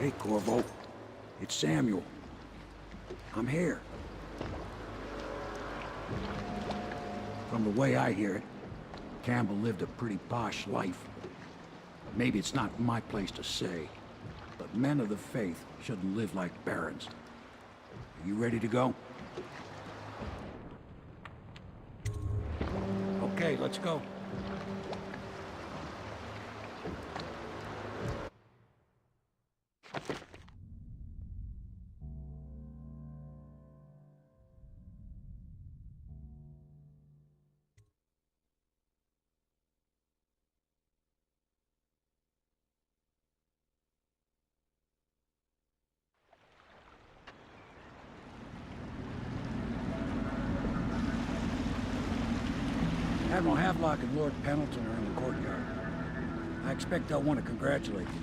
Hey, Corvo. It's Samuel. I'm here. From the way I hear it, Campbell lived a pretty posh life. Maybe it's not my place to say, but men of the faith shouldn't live like barons. Are you ready to go? Okay, let's go. Admiral Havelock and Lord Pendleton are in the courtyard. I expect they'll want to congratulate you.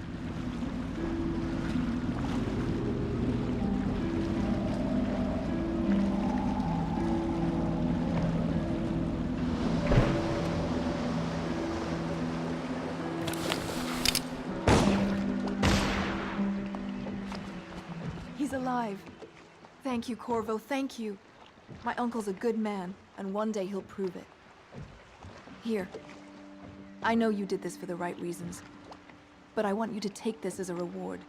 He's alive. Thank you, Corvo, thank you. My uncle's a good man, and one day he'll prove it. Here. I know you did this for the right reasons, but I want you to take this as a reward.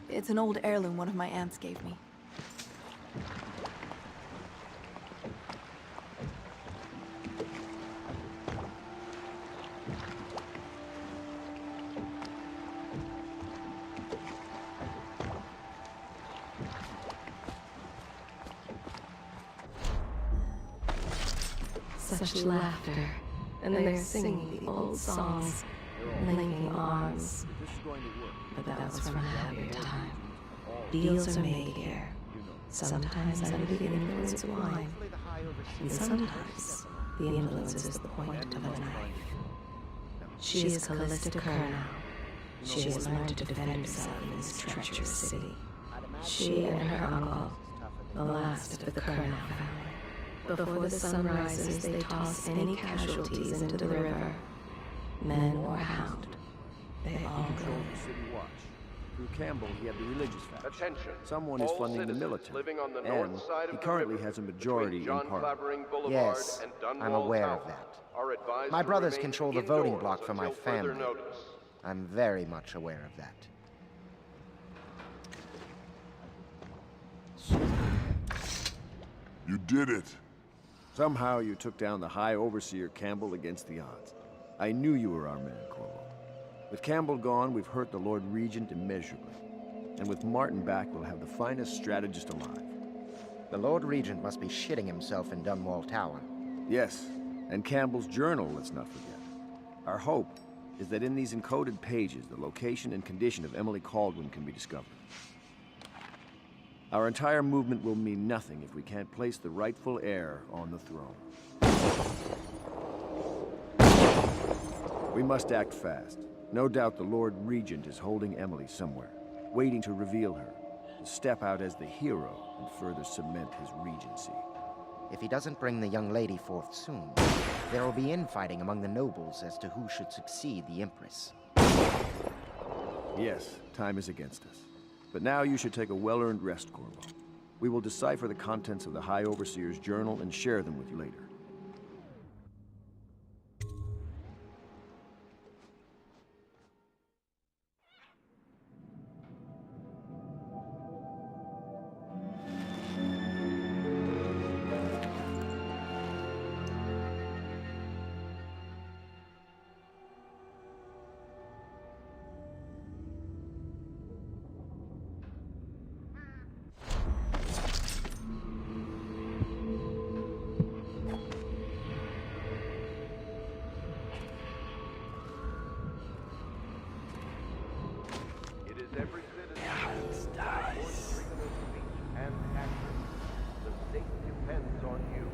It's an old heirloom one of my aunts gave me. Such laughter, and they're singing the old songs, linking arms. But that was from a happier time. Deals are made here, sometimes under the influence of wine, and sometimes the influence is the point of a knife. She is Callista Kernow. She has learned to defend herself in this treacherous city. She and her uncle, the last of the Kernow family. Before the sun rises, they toss any casualties into the river. Men or hound, they all go. Through Campbell, he had the religious faction. Attention. Someone is funding the military, living on the and north side of he the currently river, has a majority in John Parliament. Clavering Boulevard Yes, and Dunwall I'm aware Tower of that. are advised My to brothers remain control the voting indoors block for my until further family. notice. I'm very much aware of that. You did it. Somehow you took down the High Overseer Campbell against the odds. I knew you were our man, Corvo. With Campbell gone, we've hurt the Lord Regent immeasurably. And with Martin back, we'll have the finest strategist alive. The Lord Regent must be shitting himself in Dunwall Tower. Yes, and Campbell's journal, let's not forget. Our hope is that in these encoded pages, the location and condition of Emily Kaldwin can be discovered. Our entire movement will mean nothing if we can't place the rightful heir on the throne. We must act fast. No doubt the Lord Regent is holding Emily somewhere, waiting to reveal her, to step out as the hero and further cement his regency. If he doesn't bring the young lady forth soon, there will be infighting among the nobles as to who should succeed the Empress. Yes, time is against us. But now you should take a well-earned rest, Corvo. We will decipher the contents of the High Overseer's journal and share them with you later. Every citizen dies. And action. The state depends on you.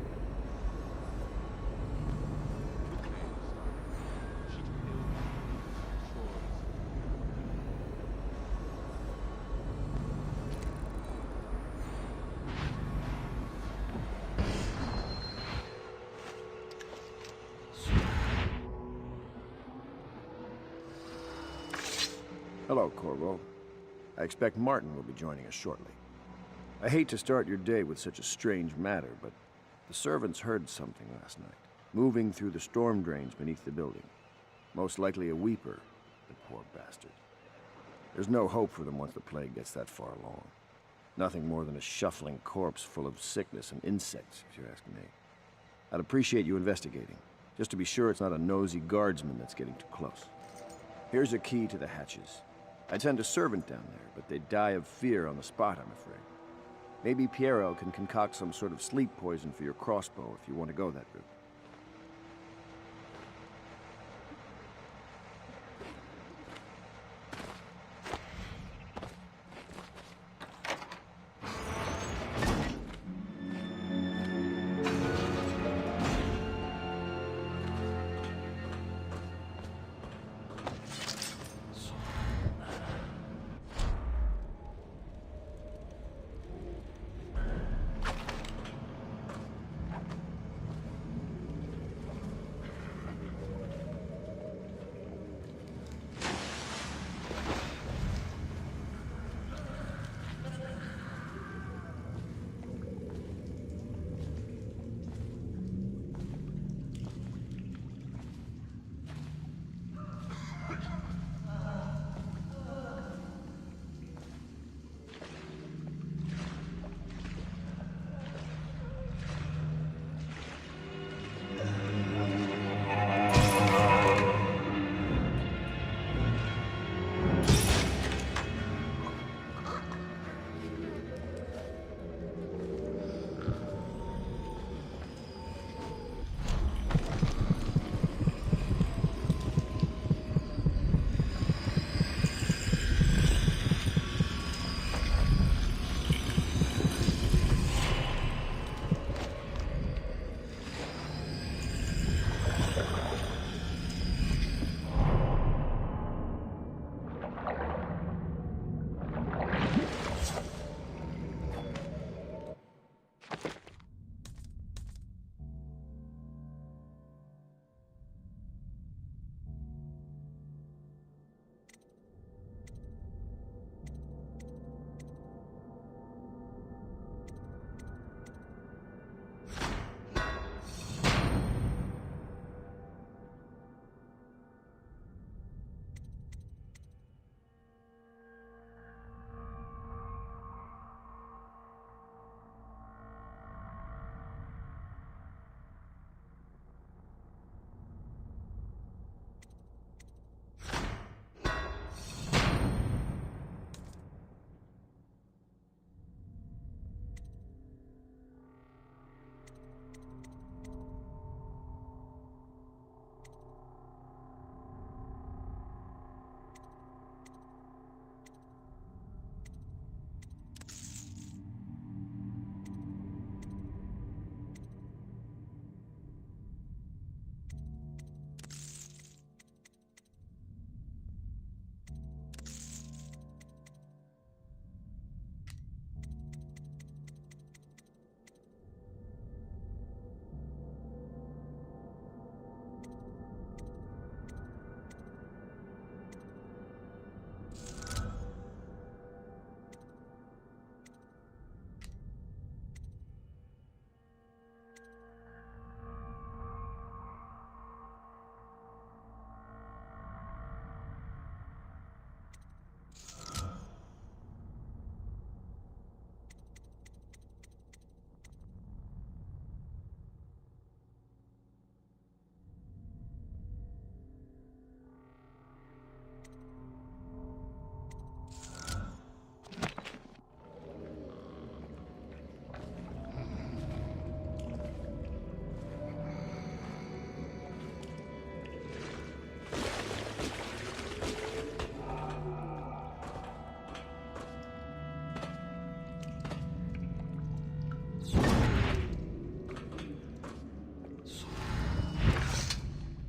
Hello, Corvo. I expect Martin will be joining us shortly. I hate to start your day with such a strange matter, but the servants heard something last night, moving through the storm drains beneath the building. Most likely a weeper, the poor bastard. There's no hope for them once the plague gets that far along. Nothing more than a shuffling corpse full of sickness and insects, if you ask me. I'd appreciate you investigating, just to be sure it's not a nosy guardsman that's getting too close. Here's a key to the hatches. I'd send a servant down there, but they'd die of fear on the spot, I'm afraid. Maybe Piero can concoct some sort of sleep poison for your crossbow if you want to go that route.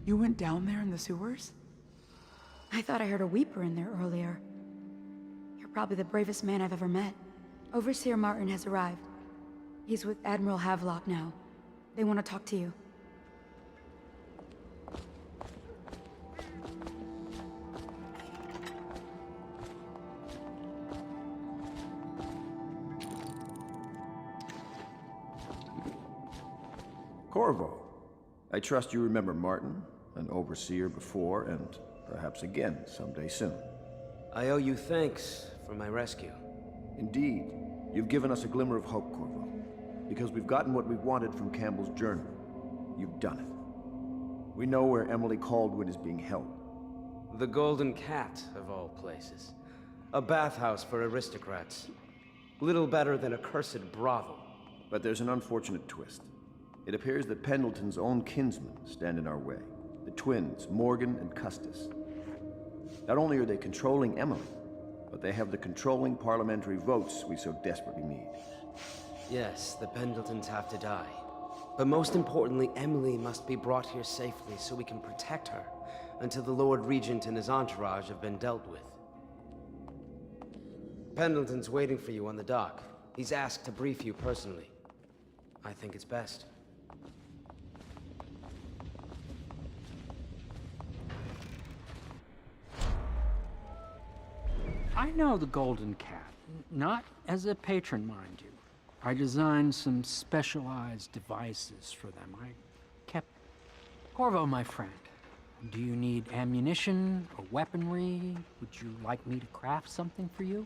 You went down there in the sewers? I thought I heard a weeper in there earlier. You're probably the bravest man I've ever met. Overseer Martin has arrived. He's with Admiral Havelock now. They want to talk to you. Corvo. I trust you remember Martin, an overseer before, and perhaps again someday soon. I owe you thanks for my rescue. Indeed, you've given us a glimmer of hope, Corvo. Because we've gotten what we wanted from Campbell's journal. You've done it. We know where Emily Caldwin is being held. The Golden Cat, of all places. A bathhouse for aristocrats. Little better than a cursed brothel. But there's an unfortunate twist. It appears that Pendleton's own kinsmen stand in our way. The twins, Morgan and Custis. Not only are they controlling Emily, but they have the controlling parliamentary votes we so desperately need. Yes, the Pendletons have to die. But most importantly, Emily must be brought here safely so we can protect her until the Lord Regent and his entourage have been dealt with. Pendleton's waiting for you on the dock. He's asked to brief you personally. I think it's best. I know the Golden Cat, not as a patron, mind you. I designed some specialized devices for them. I kept... Corvo, my friend, do you need ammunition or weaponry? Would you like me to craft something for you?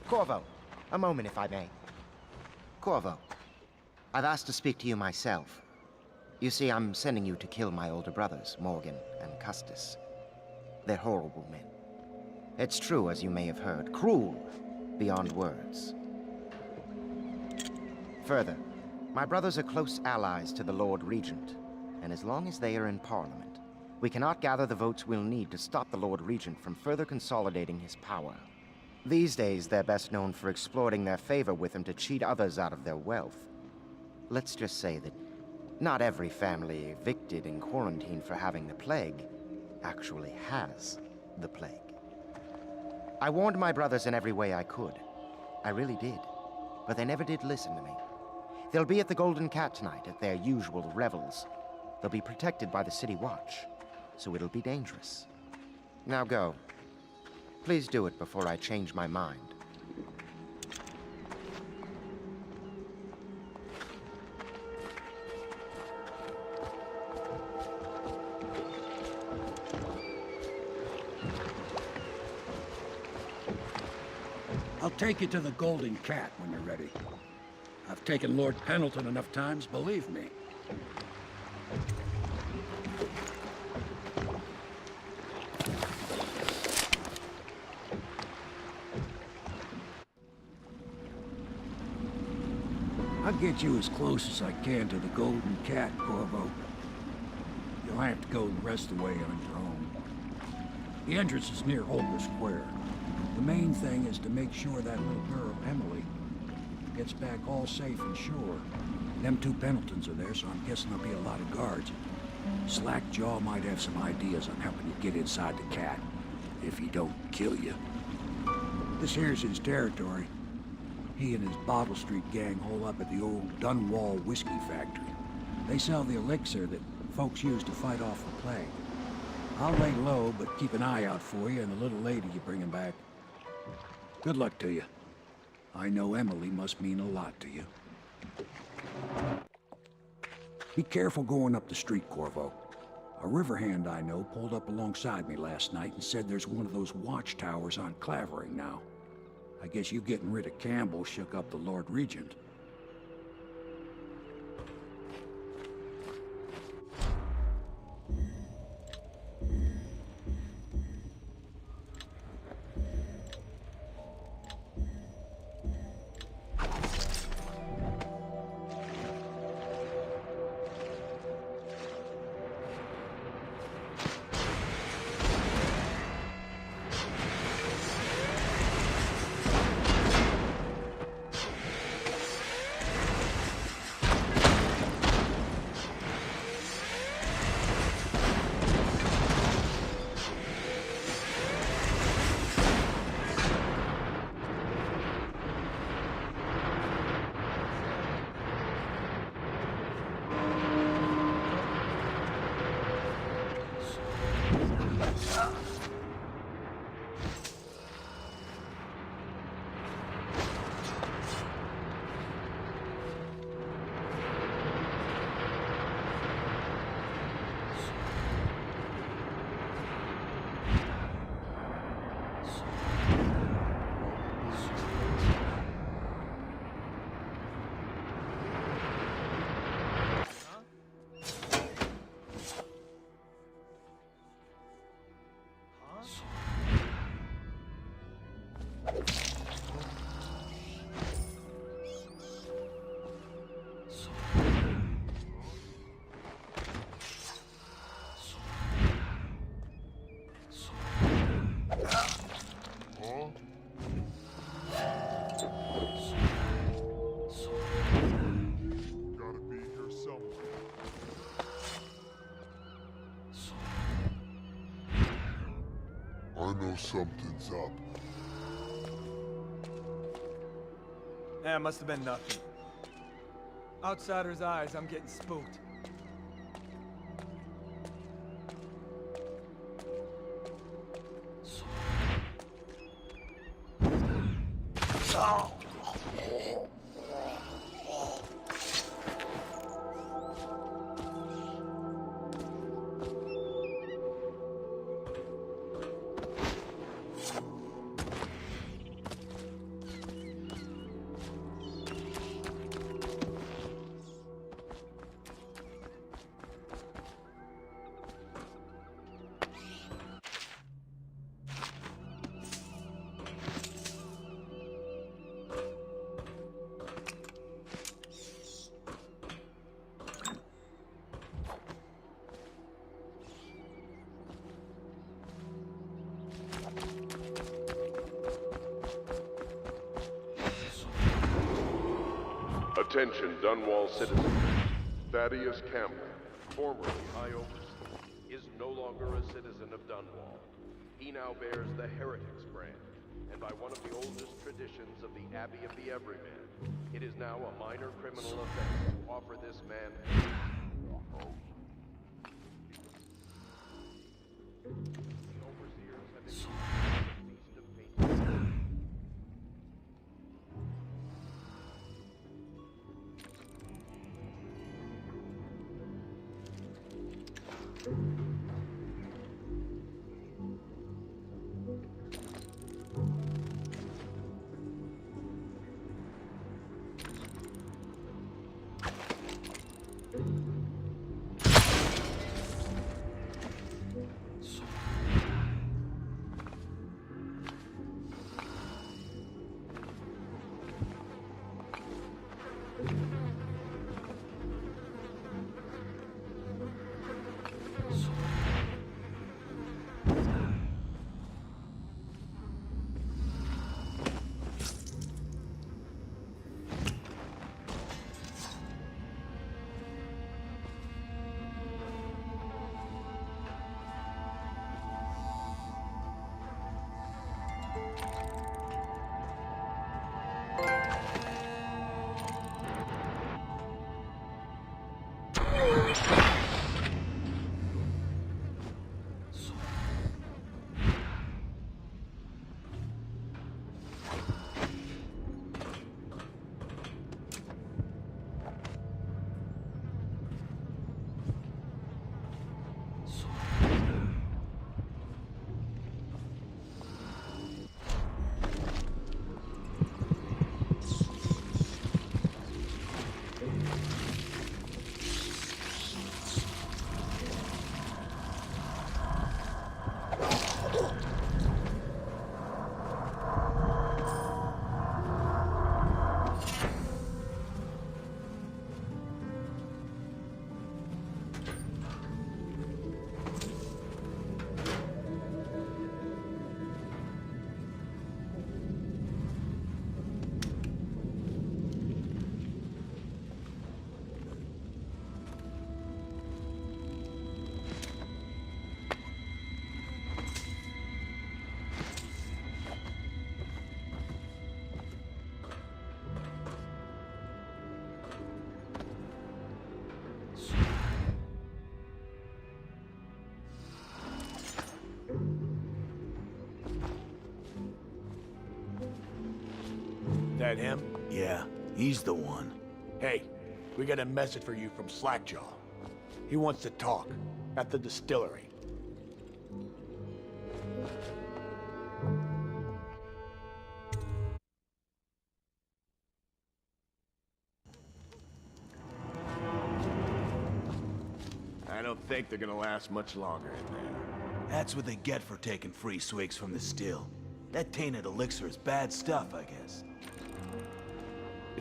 Corvo, a moment if I may. Corvo, I've asked to speak to you myself. You see, I'm sending you to kill my older brothers, Morgan and Custis. They're horrible men. It's true, as you may have heard, cruel beyond words. Further, my brothers are close allies to the Lord Regent, and as long as they are in Parliament, we cannot gather the votes we'll need to stop the Lord Regent from further consolidating his power. These days, they're best known for exploiting their favor with him to cheat others out of their wealth. Let's just say that not every family evicted and quarantined for having the plague actually has the plague. I warned my brothers in every way I could. I really did. But they never did listen to me. They'll be at the Golden Cat tonight at their usual revels. They'll be protected by the City Watch, so it'll be dangerous. Now go. Please do it before I change my mind. I'll take you to the Golden Cat when you're ready. I've taken Lord Pendleton enough times, believe me. I'll get you as close as I can to the Golden Cat, Corvo. You'll have to go the rest of the way on your own. The entrance is near Holger Square. The main thing is to make sure that little girl, Emily, gets back all safe and sure. Them two Pendletons are there, so I'm guessing there'll be a lot of guards. Slackjaw might have some ideas on helping you get inside the cat, if he don't kill you. This here's his territory. He and his Bottle Street gang hole up at the old Dunwall whiskey factory. They sell the elixir that folks use to fight off the plague. I'll lay low, but keep an eye out for you and the little lady you're bringing back. Good luck to you. I know Emily must mean a lot to you. Be careful going up the street, Corvo. A river hand I know pulled up alongside me last night and said there's one of those watchtowers on Clavering now. I guess you getting rid of Campbell shook up the Lord Regent. know something's up. That must have been nothing. Outsider's eyes, I'm getting spooked. Attention, Dunwall citizens. Thaddeus Campbell, formerly High Overseer, is no longer a citizen of Dunwall. He now bears the Heretics brand, and by one of the oldest traditions of the Abbey of the Everyman, it is now a minor criminal offense to offer this man the overseers have instituted a feast of patriotism. That him? Yeah, he's the one. Hey, we got a message for you from Slackjaw. He wants to talk at the distillery. I don't think they're gonna last much longer in there. That's what they get for taking free swigs from the still. That tainted elixir is bad stuff, I guess.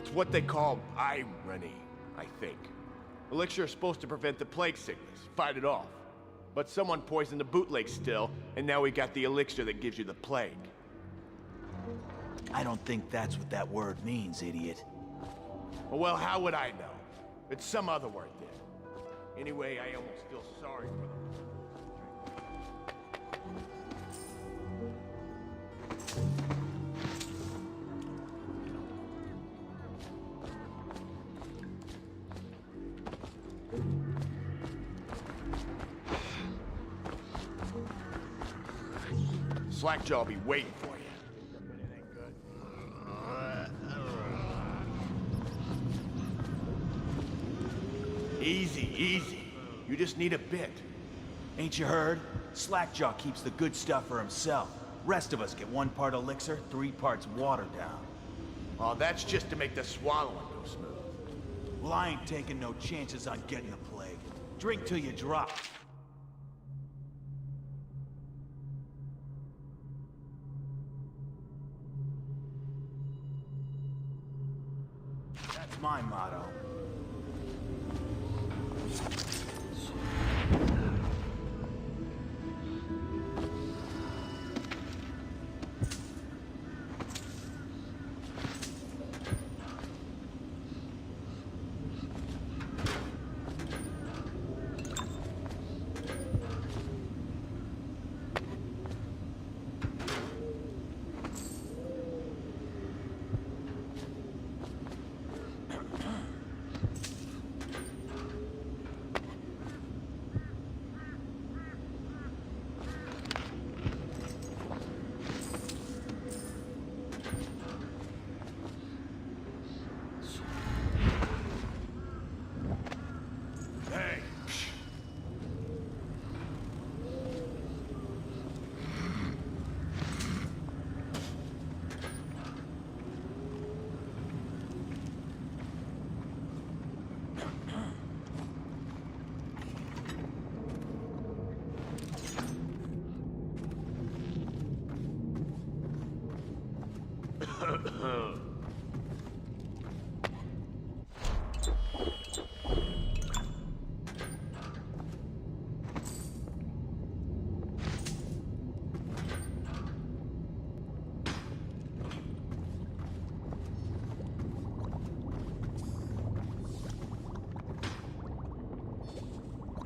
It's what they call irony, I think. Elixir is supposed to prevent the plague sickness, fight it off. But someone poisoned the bootleg still, and now we got the elixir that gives you the plague. I don't think that's what that word means, idiot. Well, how would I know? It's some other word then. Anyway, I almost feel sorry for them. Slackjaw'll be waiting for you. Easy, easy. You just need a bit. Ain't you heard? Slackjaw keeps the good stuff for himself. Rest of us get 1 part elixir, 3 parts water down. Oh, that's just to make the swallowing go smooth. Well, I ain't taking no chances on getting the plague. Drink till you drop. That's my motto.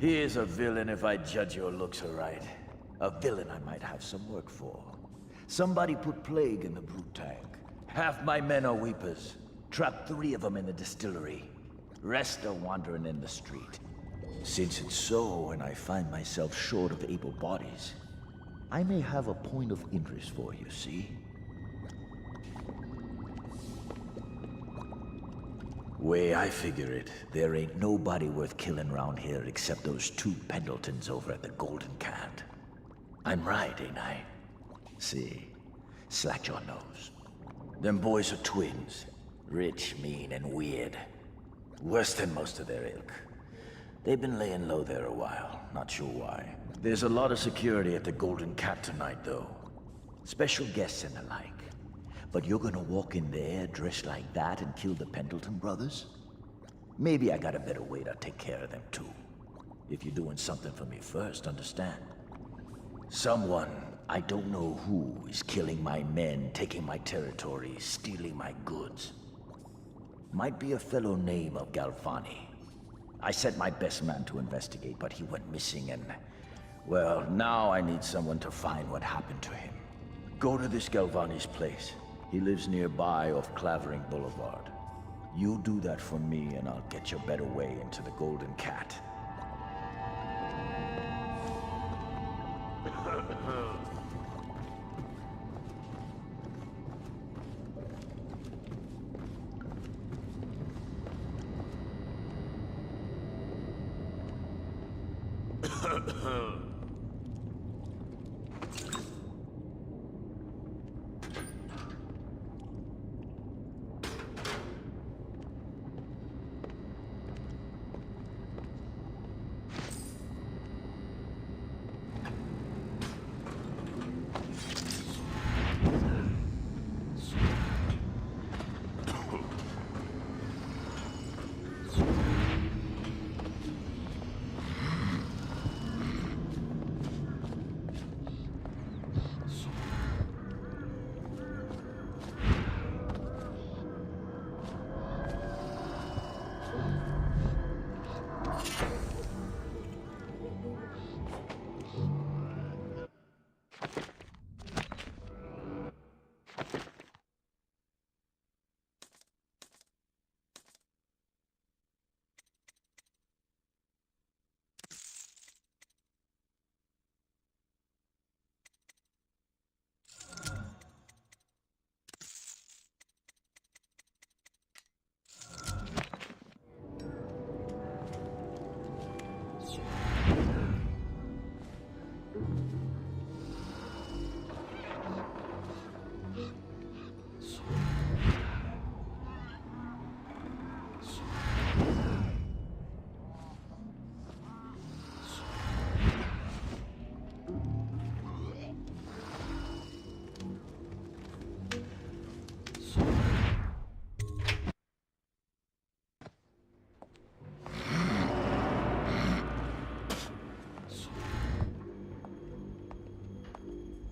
He is a villain if I judge your looks aright. A villain I might have some work for. Somebody put plague in the brute tank. Half my men are weepers. Trapped 3 of them in the distillery. Rest are wandering in the street. Since it's so, and I find myself short of able bodies, I may have a point of interest for you, see? Way I figure it, there ain't nobody worth killing round here except those 2 Pendletons over at the Golden Can. I'm right, ain't I? See, Slackjaw knows. Them boys are twins. Rich, mean, and weird. Worse than most of their ilk. They've been laying low there a while, not sure why. There's a lot of security at the Golden Cat tonight, though. Special guests and the like. But you're gonna walk in there dressed like that and kill the Pendleton brothers? Maybe I got a better way to take care of them too. If you're doing something for me first, understand? Someone, I don't know who, is killing my men, taking my territory, stealing my goods. Might be a fellow named of Galvani. I sent my best man to investigate, but he went missing and... well, now I need someone to find what happened to him. Go to this Galvani's place. He lives nearby off Clavering Boulevard. You do that for me and I'll get you a better way into the Golden Cat.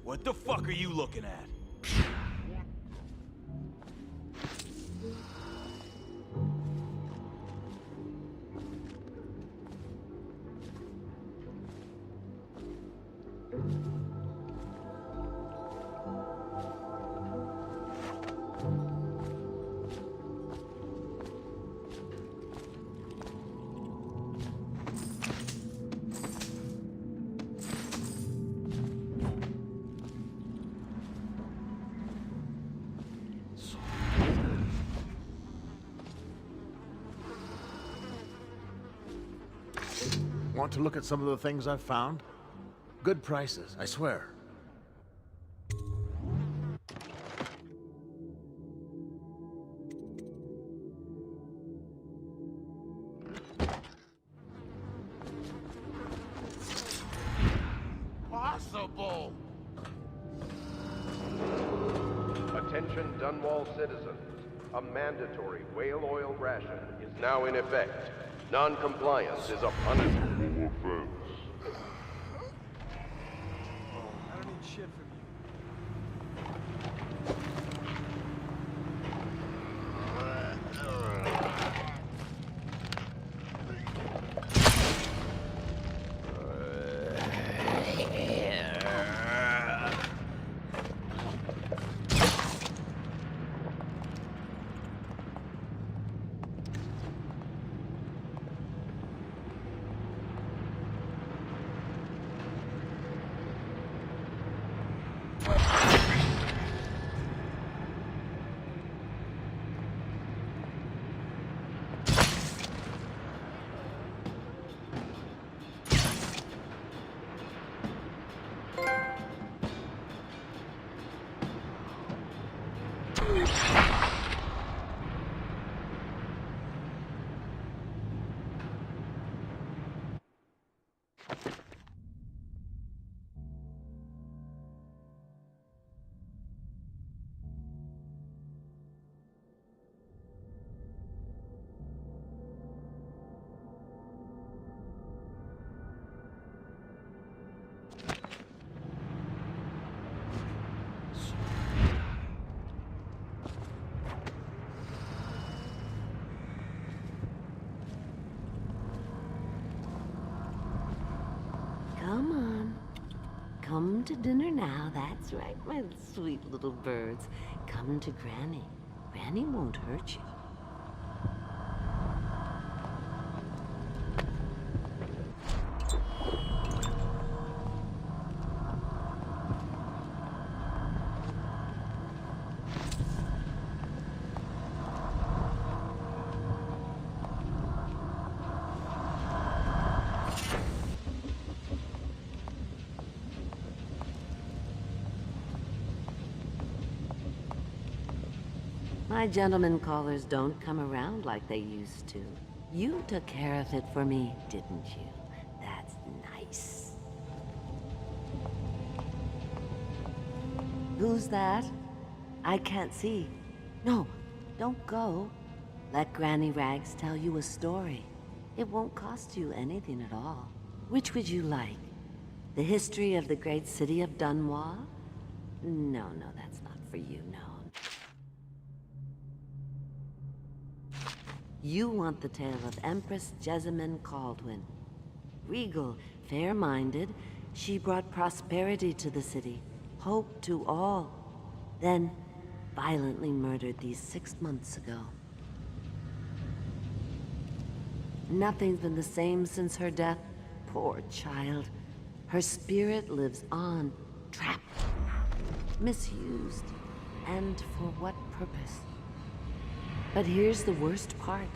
What the fuck are you looking at? Want to look at some of the things I've found? Good prices, I swear. Possible! Attention Dunwall citizens. A mandatory whale oil ration is now in effect. Non-compliance is a punishable offense. I don't need shit from you. Come on. Come to dinner now. That's right, my sweet little birds. Come to Granny. Granny won't hurt you. My gentlemen callers don't come around like they used to. You took care of it for me, didn't you? That's nice. Who's that? I can't see. No, don't go. Let Granny Rags tell you a story. It won't cost you anything at all. Which would you like? The history of the great city of Dunwall? No, that's not for you, no. You want the tale of Empress Jessamine Caldwin. Regal, fair-minded, she brought prosperity to the city, hope to all. Then, violently murdered these 6 months ago. Nothing's been the same since her death. Poor child. Her spirit lives on, trapped, misused, and for what purpose? But here's the worst part.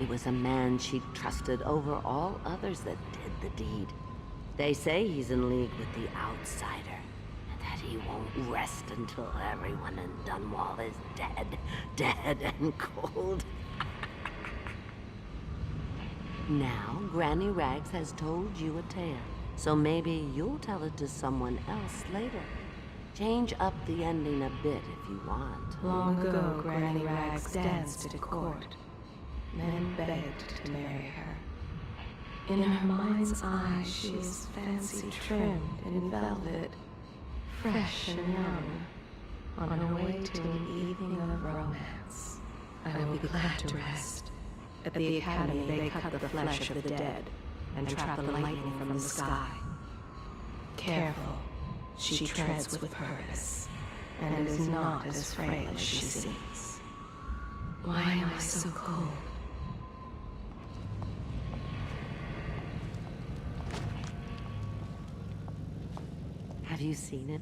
It was a man she'd trusted over all others that did the deed. They say he's in league with the outsider, and that he won't rest until everyone in Dunwall is dead and cold. Now, Granny Rags has told you a tale, so maybe you'll tell it to someone else later. Change up the ending a bit if you want. Long ago, Granny Rags danced at court. Men begged to marry her. In her mind's eye, she is fancy trimmed in velvet, fresh and young, on her way to an evening of romance. I will be glad to rest. At the academy, they cut the flesh of the dead and trap the lightning from the sky. Careful, she treads with purpose, and is not as frail as she seems. Why am I so cold? Have you seen him?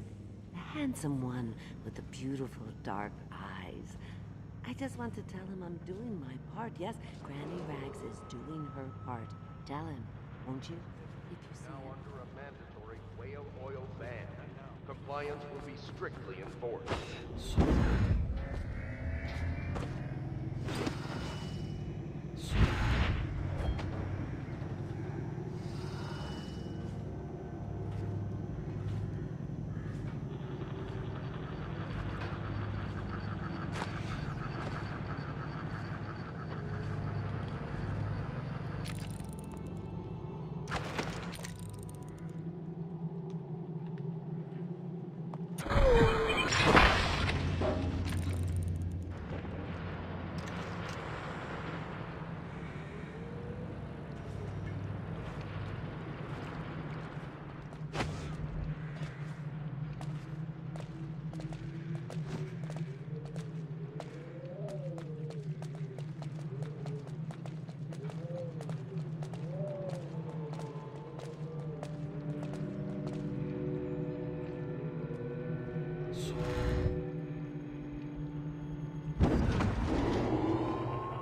The handsome one with the beautiful dark eyes. I just want to tell him I'm doing my part. Yes, Granny Rags is doing her part. Tell him, won't you? If you see Now him. under a mandatory whale oil ban. Compliance will be strictly enforced.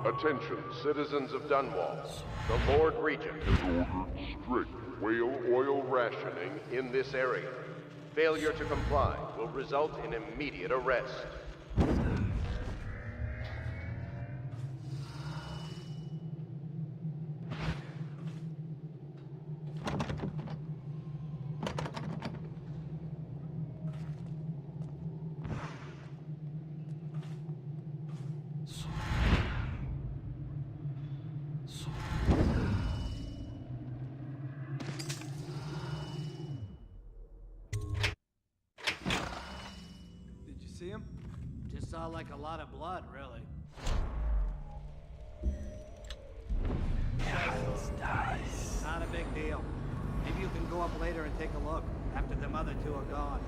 Attention, citizens of Dunwall. The Lord Regent has ordered strict whale oil rationing in this area. Failure to comply will result in immediate arrest. See him? Just saw like a lot of blood, really. Not a big deal. Maybe you can go up later and take a look, after them other two are gone.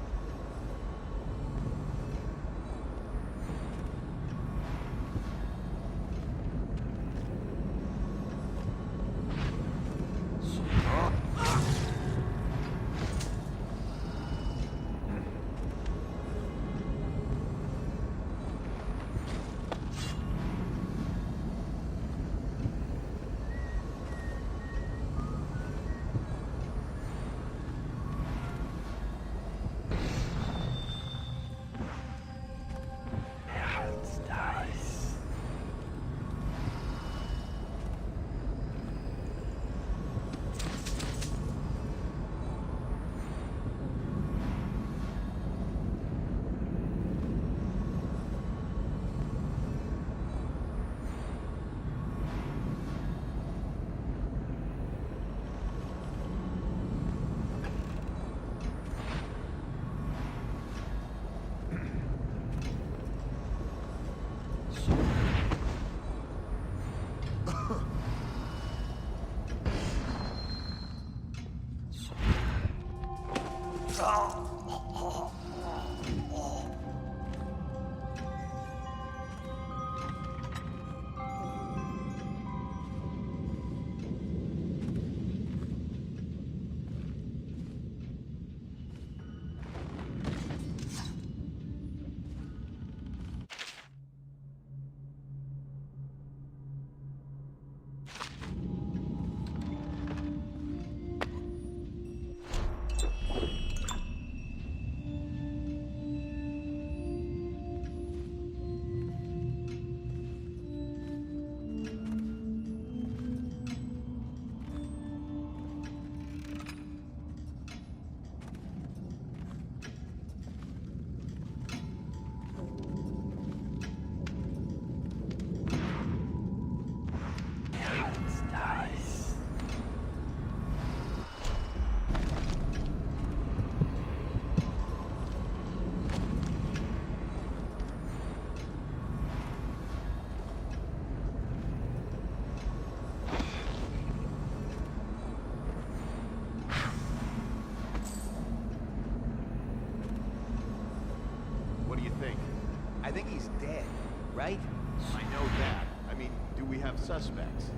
have suspects.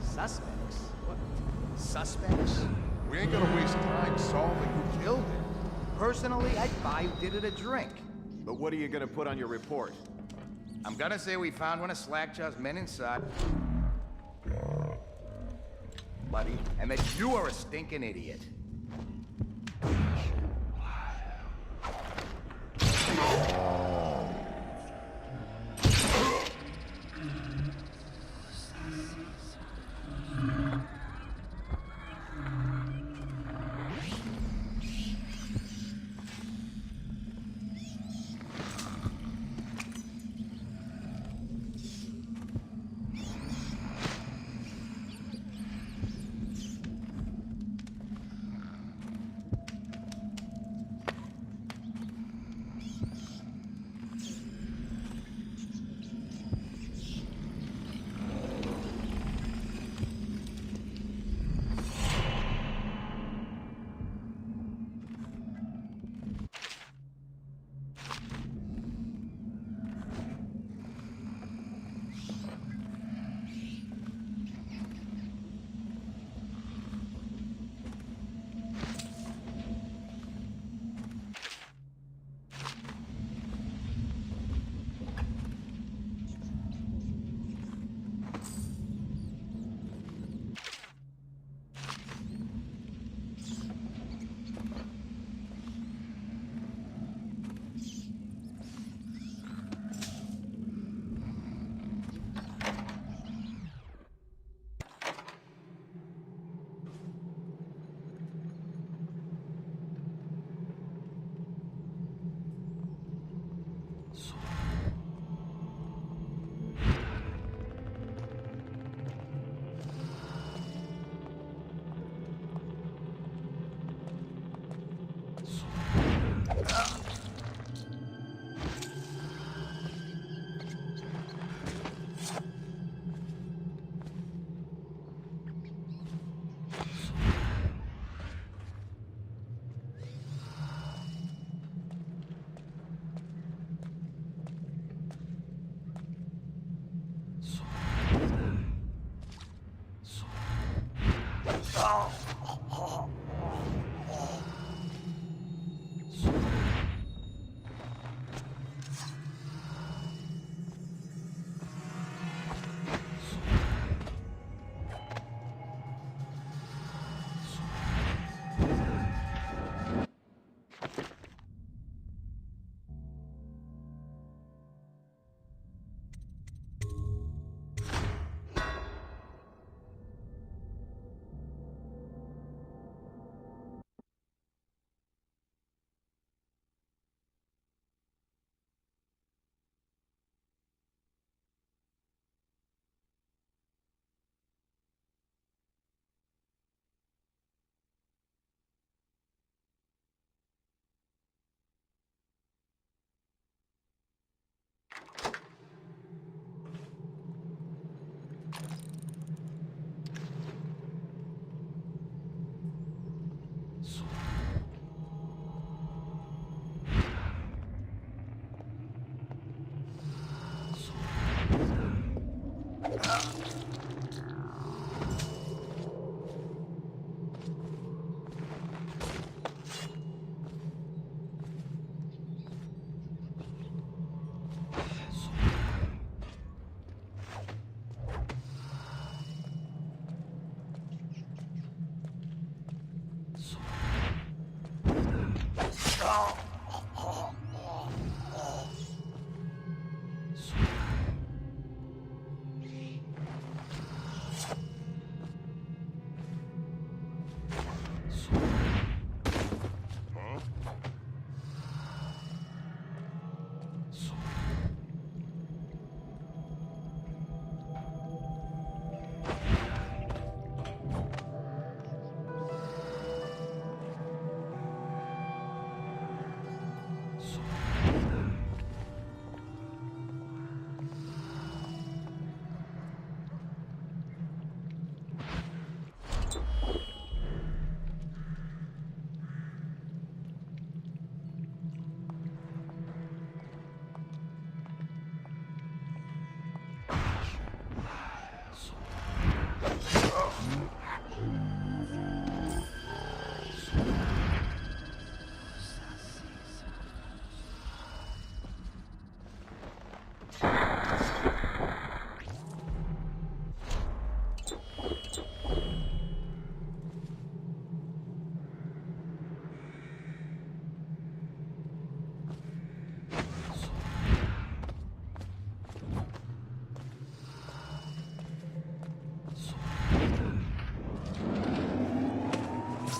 Suspects? What? Suspects? We ain't gonna waste time solving who killed him. Personally, I'd buy who did it a drink. But what are you gonna put on your report? I'm gonna say we found one of Slackjaw's men inside. Buddy, and that you are a stinking idiot.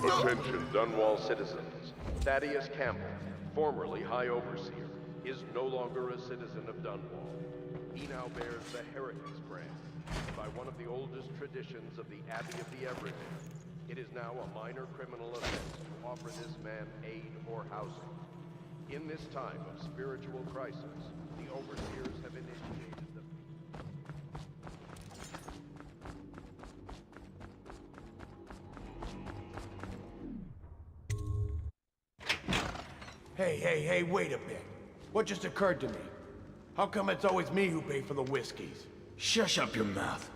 Attention, Dunwall citizens. Thaddeus Campbell, formerly High Overseer, is no longer a citizen of Dunwall. He now bears the Heretics brand. By one of the oldest traditions of the Abbey of the Everyman, it is now a minor criminal offense to offer this man aid or housing. In this time of spiritual crisis, the Overseers have initiated the... Hey, wait a bit. What just occurred to me? How come it's always me who pay for the whiskeys? Shush up your mouth.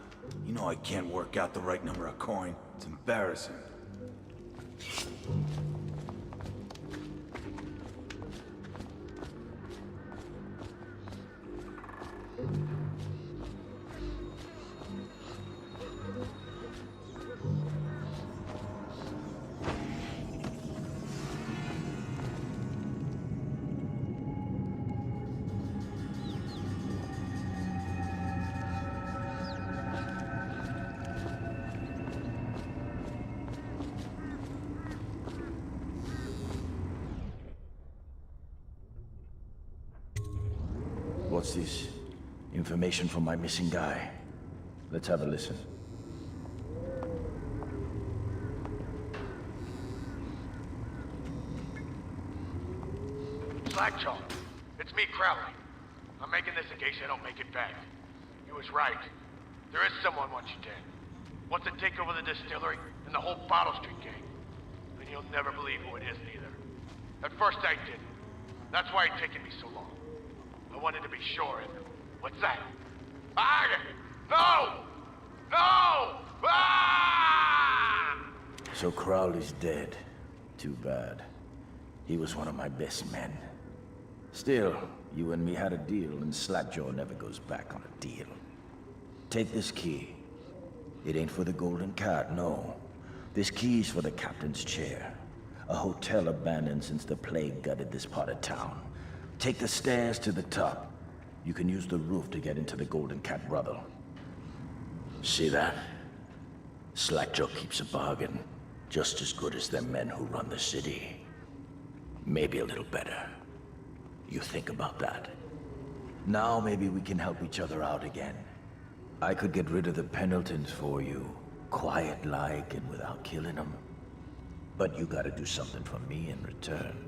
You know I can't work out the right number of coin. It's embarrassing. What's this? Information from my missing guy. Let's have a listen. Slackjaw, it's me, Crowley. I'm making this in case I don't make it back. He was right. There is someone wants you dead. Wants to take over the distillery and the whole Bottle Street gang. And you'll never believe who it is, neither. At first I didn't. That's why it's taken me so long. I wanted to be sure, and... What's that? Ah! No! No! Ah! So Crowley's dead. Too bad. He was one of my best men. Still, you and me had a deal, and Slackjaw never goes back on a deal. Take this key. It ain't for the Golden Cat, no. This key's for the captain's chair. A hotel abandoned since the plague gutted this part of town. Take the stairs to the top. You can use the roof to get into the Golden Cat brothel. See that? Slackjaw keeps a bargain. Just as good as the men who run the city. Maybe a little better. You think about that. Now maybe we can help each other out again. I could get rid of the Pendletons for you. Quiet-like and without killing them. But you gotta do something for me in return.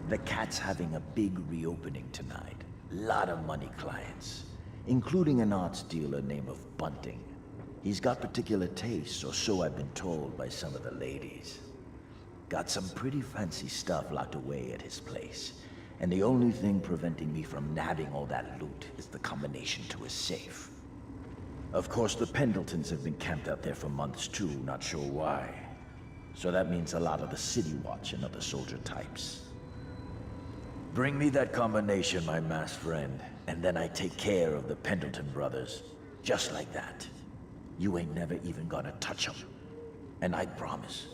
The Cat's having a big reopening tonight. Lot of money clients, including an arts dealer named of Bunting. He's got particular tastes, or so I've been told by some of the ladies. Got some pretty fancy stuff locked away at his place, and the only thing preventing me from nabbing all that loot is the combination to his safe. Of course, the Pendletons have been camped out there for months too, not sure why. So that means a lot of the City Watch and other soldier types. Bring me that combination, my masked friend, and then I take care of the Pendleton brothers. Just like that. You ain't never even gonna touch them. And I promise,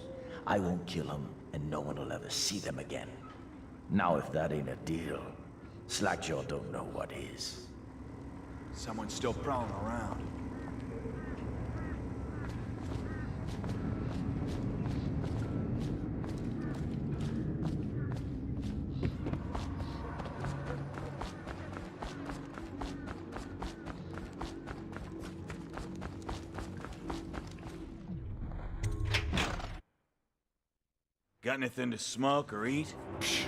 I won't kill them, and no one will ever see them again. Now if that ain't a deal, Slackjaw don't know what is. Someone's still prowling around. Got anything to smoke or eat? Psh.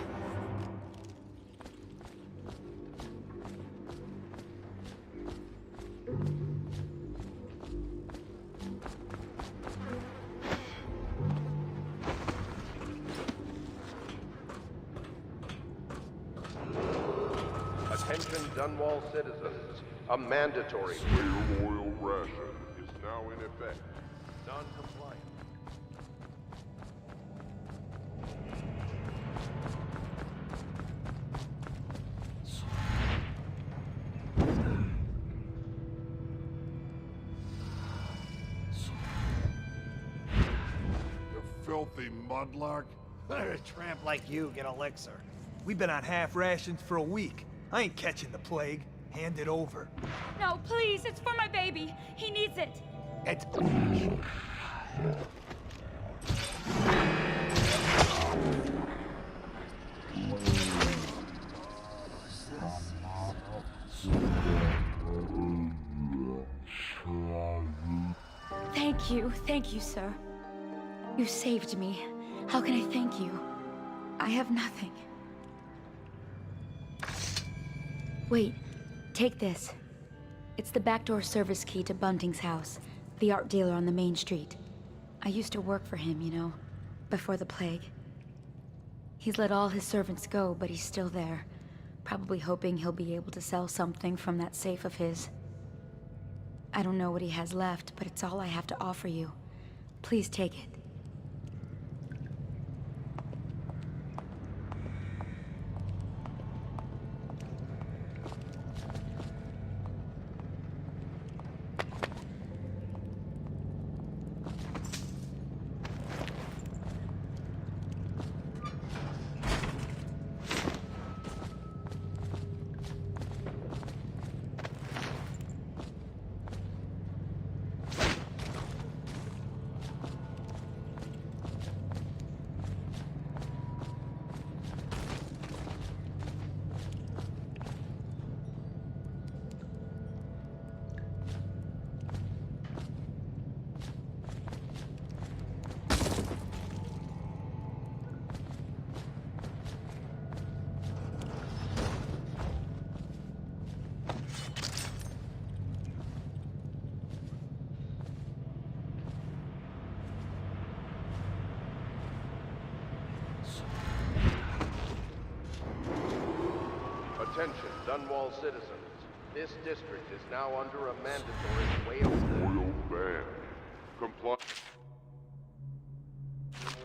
Attention Dunwall citizens. A mandatory clear oil ration is now in effect. Non-compliant. Filthy mudlark. Let a tramp like you get elixir. We've been on half rations for a week. I ain't catching the plague. Hand it over. No, please, it's for my baby. He needs it. It's... Thank you, sir. You saved me. How can I thank you? I have nothing. Wait, take this. It's the backdoor service key to Bunting's house, the art dealer on the main street. I used to work for him, you know, before the plague. He's let all his servants go, but he's still there, probably hoping he'll be able to sell something from that safe of his. I don't know what he has left, but it's all I have to offer you. Please take it. Attention, Dunwall citizens. This district is now under a mandatory whale ban. Compliance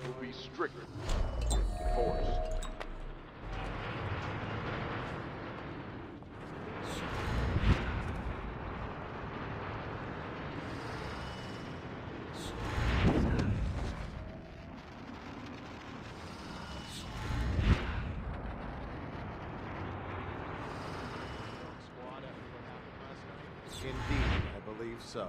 will be strictly enforced. Indeed, I believe so.